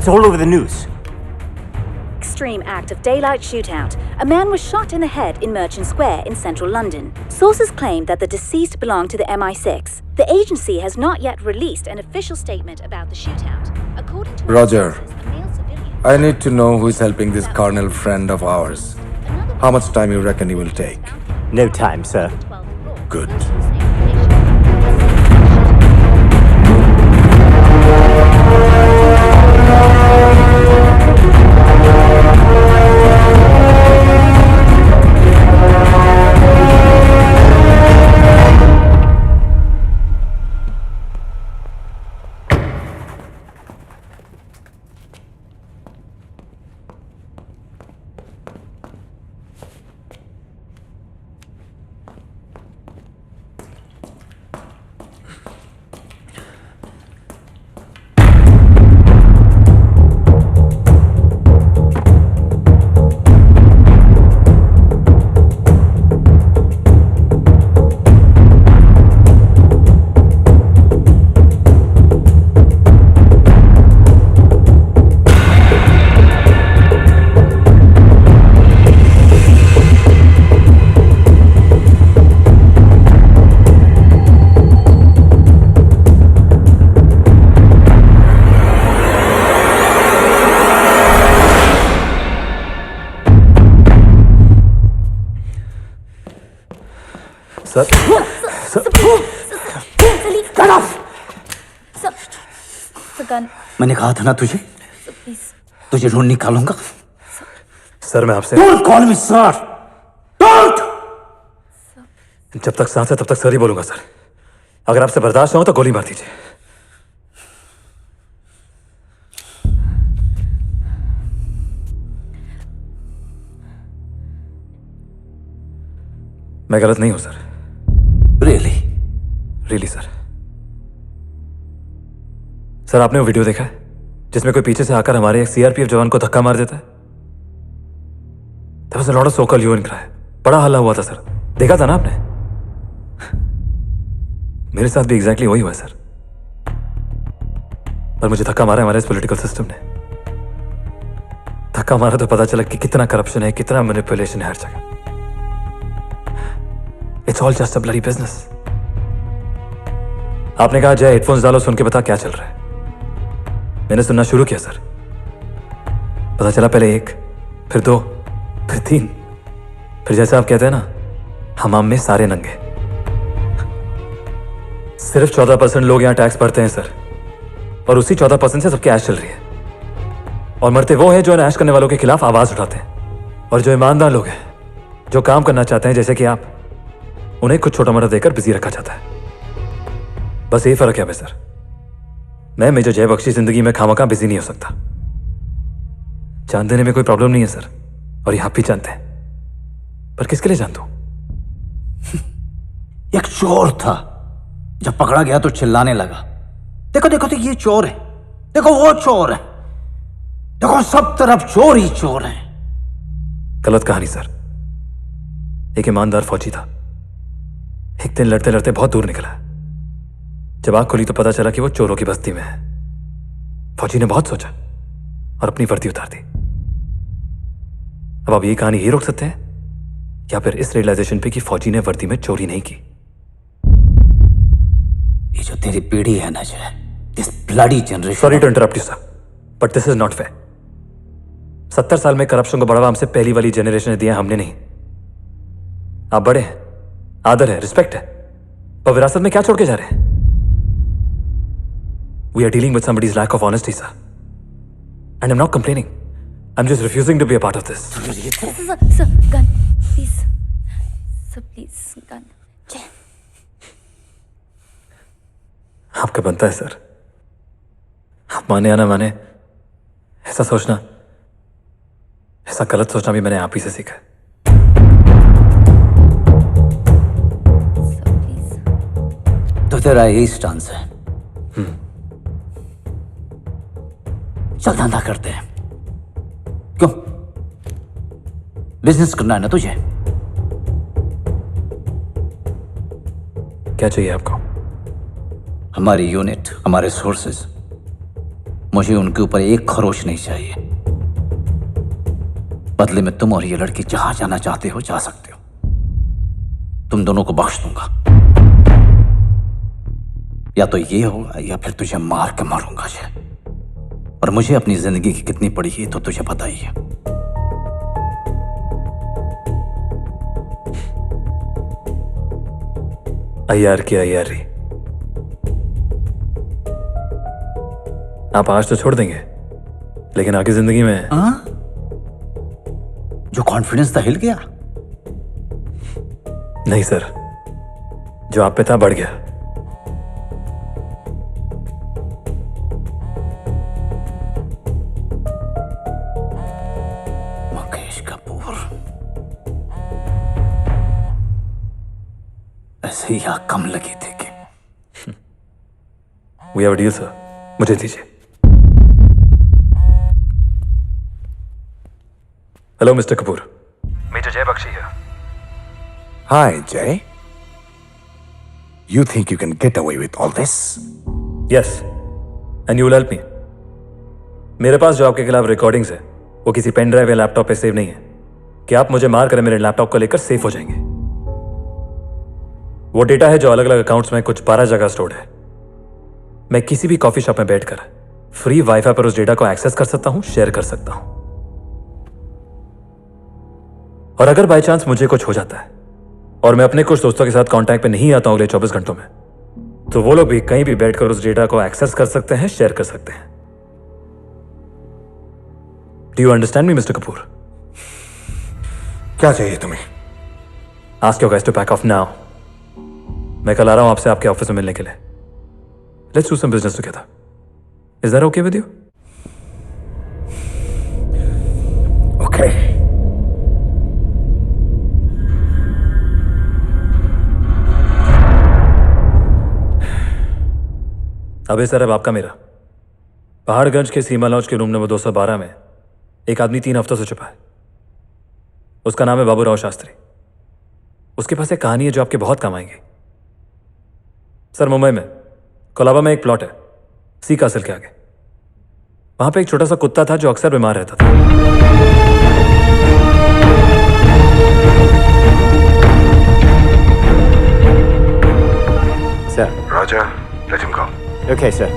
It's all over the news. Extreme act of daylight shootout. A man was shot in the head in Merchant Square in central London. Sources claim that the deceased belonged to the MI6. The agency has not yet released an official statement about the shootout. According to Roger. sources, a male civilian... I need to know who is helping this carnal friend of ours. How much time you reckon he will take? No time, sir. Good. Sir मैंने कहा था ना तुझे तुझे ढूंढ निकालूंगा। Sir मैं आपसे Don't call me sir. Don't. जब तक सांस है तब तक सर ही बोलूंगा सर। अगर आपसे बर्दाश्त ना हो तो गोली मार दीजिए। मैं गलत नहीं हूं सर। Really sir. सर आपने वो वीडियो देखा है जिसमें कोई पीछे से आकर हमारे एक सीआरपीएफ जवान को धक्का मार देता है? There was a lot of so-called hue and cry. बड़ा हल्ला हुआ था सर, देखा था ना आपने? मेरे साथ भी एग्जैक्टली वही हुआ है सर। पर मुझे धक्का मारा हमारे इस पॉलिटिकल सिस्टम ने। धक्का मारा तो पता चला कि कितना करप्शन है, कितना मैनिपुलेशन है हर जगह। It's all just a bloody business. आपने कहा जय हेडफोन्स डालो, सुन के बता क्या चल रहा है। मैंने सुनना शुरू किया सर। पता चला पहले एक, फिर दो, फिर तीन, फिर जैसे आप कहते हैं ना, हमाम में सारे नंगे। सिर्फ 14% लोग यहाँ टैक्स भरते हैं सर, और उसी 14% से सबकी ऐश चल रही है। और मरते वो हैं जो इन ऐश करने वालों के खिलाफ आवाज उठाते हैं, और जो ईमानदार लोग हैं, जो काम करना चाहते हैं जैसे कि आप, उन्हें कुछ छोटा मोटा देकर बिजी रखा जाता है। बस यही फर्क है सर। मैं मेजर जय बख्शी जिंदगी में खामखा बिजी नहीं हो सकता। जान देने में कोई प्रॉब्लम नहीं है सर, और ये आप भी जानते हैं। पर किसके लिए जान दूं? एक चोर था, जब पकड़ा गया तो चिल्लाने लगा, देखो देखो देखो ये चोर है, देखो वो चोर है, देखो सब तरफ चोर ही चोर है। गलत कहानी सर। एक ईमानदार फौजी था, एक दिन लड़ते लड़ते बहुत दूर निकला। जब आंख खुली तो पता चला कि वो चोरों की बस्ती में है। फौजी ने बहुत सोचा और अपनी वर्दी उतार दी। अब आप ये कहानी ही रोक सकते हैं, या फिर इस रियलाइजेशन पे कि फौजी ने वर्दी में चोरी नहीं की। ये जो तेरी पीढ़ी है ना Jay, this bloody generation. Sorry to interrupt you sir, but this is not fair. 70 साल में करप्शन को बढ़ावा हमसे पहली वाली जनरेशन ने दिया, हमने नहीं। आप बड़े हैं, आदर है, रिस्पेक्ट है, पर विरासत में क्या छोड़ के जा रहे हैं? We are dealing with somebody's lack of honesty, sir. And I'm not complaining. I'm just refusing to be a part of this. Sir, gun, please. Sir, please, gun. Jay. आपका बनता है सर। आप माने या ना माने, ऐसा सोचना, ऐसा गलत सोचना भी मैंने आप ही से सीखा है। Sir, please. तो तेरा यही स्टांस है? चल धंधा करते हैं। क्यों? बिजनेस करना है ना तुझे? क्या चाहिए आपको? हमारी यूनिट, हमारे सोर्सेज, मुझे उनके ऊपर एक खरोच नहीं चाहिए। बदले में तुम और ये लड़की जहां जाना चाहते हो जा सकते हो। तुम दोनों को बख्श दूंगा। या तो ये होगा या फिर तुझे मार के मारूंगा। और मुझे अपनी जिंदगी की कितनी पड़ी है तो तुझे पता ही है। अय्यार की अय्यारी। आप आज तो छोड़ देंगे, लेकिन आगे जिंदगी में जो कॉन्फिडेंस था हिल गया। नहीं सर, जो आप पे था बढ़ गया। मुकेश कपूर ऐसे ही आग कम लगी थी कि we have a deal sir, मुझे दीजिए। हेलो मिस्टर कपूर, मेजर जय बख्शी है। Hi, Jay. You think you can get away with all this? Yes, and you will help me. मेरे पास जो आपके खिलाफ रिकॉर्डिंग्स है वो किसी पेन ड्राइव या लैपटॉप पे सेव नहीं है कि आप मुझे मार कर मेरे लैपटॉप को लेकर सेफ हो जाएंगे। वो डेटा है जो अलग अलग अकाउंट्स में कुछ 12 जगह स्टोर्ड है। मैं किसी भी कॉफी शॉप में बैठकर फ्री वाईफाई पर उस डेटा को एक्सेस कर सकता हूं, शेयर कर सकता हूं। और अगर बाय चांस मुझे कुछ हो जाता है और मैं अपने कुछ दोस्तों के साथ कांटेक्ट पे नहीं आता हूं अगले 24 घंटों में, तो वो लोग भी कहीं भी बैठकर उस डेटा को एक्सेस कर सकते हैं, शेयर कर सकते हैं। Do you understand me mister Kapoor? क्या चाहिए तुम्हें? Ask your guys to pack off now. मैं कल आ रहा हूं आपसे आपके ऑफिस में मिलने के लिए। Let's do some business together. Is that okay with you? Okay. अबे सर, अब आपका मेरा। पहाड़गंज के सीमा लॉज के रूम नंबर 212 में एक आदमी 3 हफ्तों से छुपा है। उसका नाम है बाबूराव शास्त्री। उसके पास एक कहानी है जो आपके बहुत काम आएंगी। सर, मुंबई में कोलाबा में एक प्लॉट है, सी कासल के आगे। वहां पे एक छोटा सा कुत्ता था जो अक्सर बीमार रहता था। Sir. Roger, let him go. Okay, sir.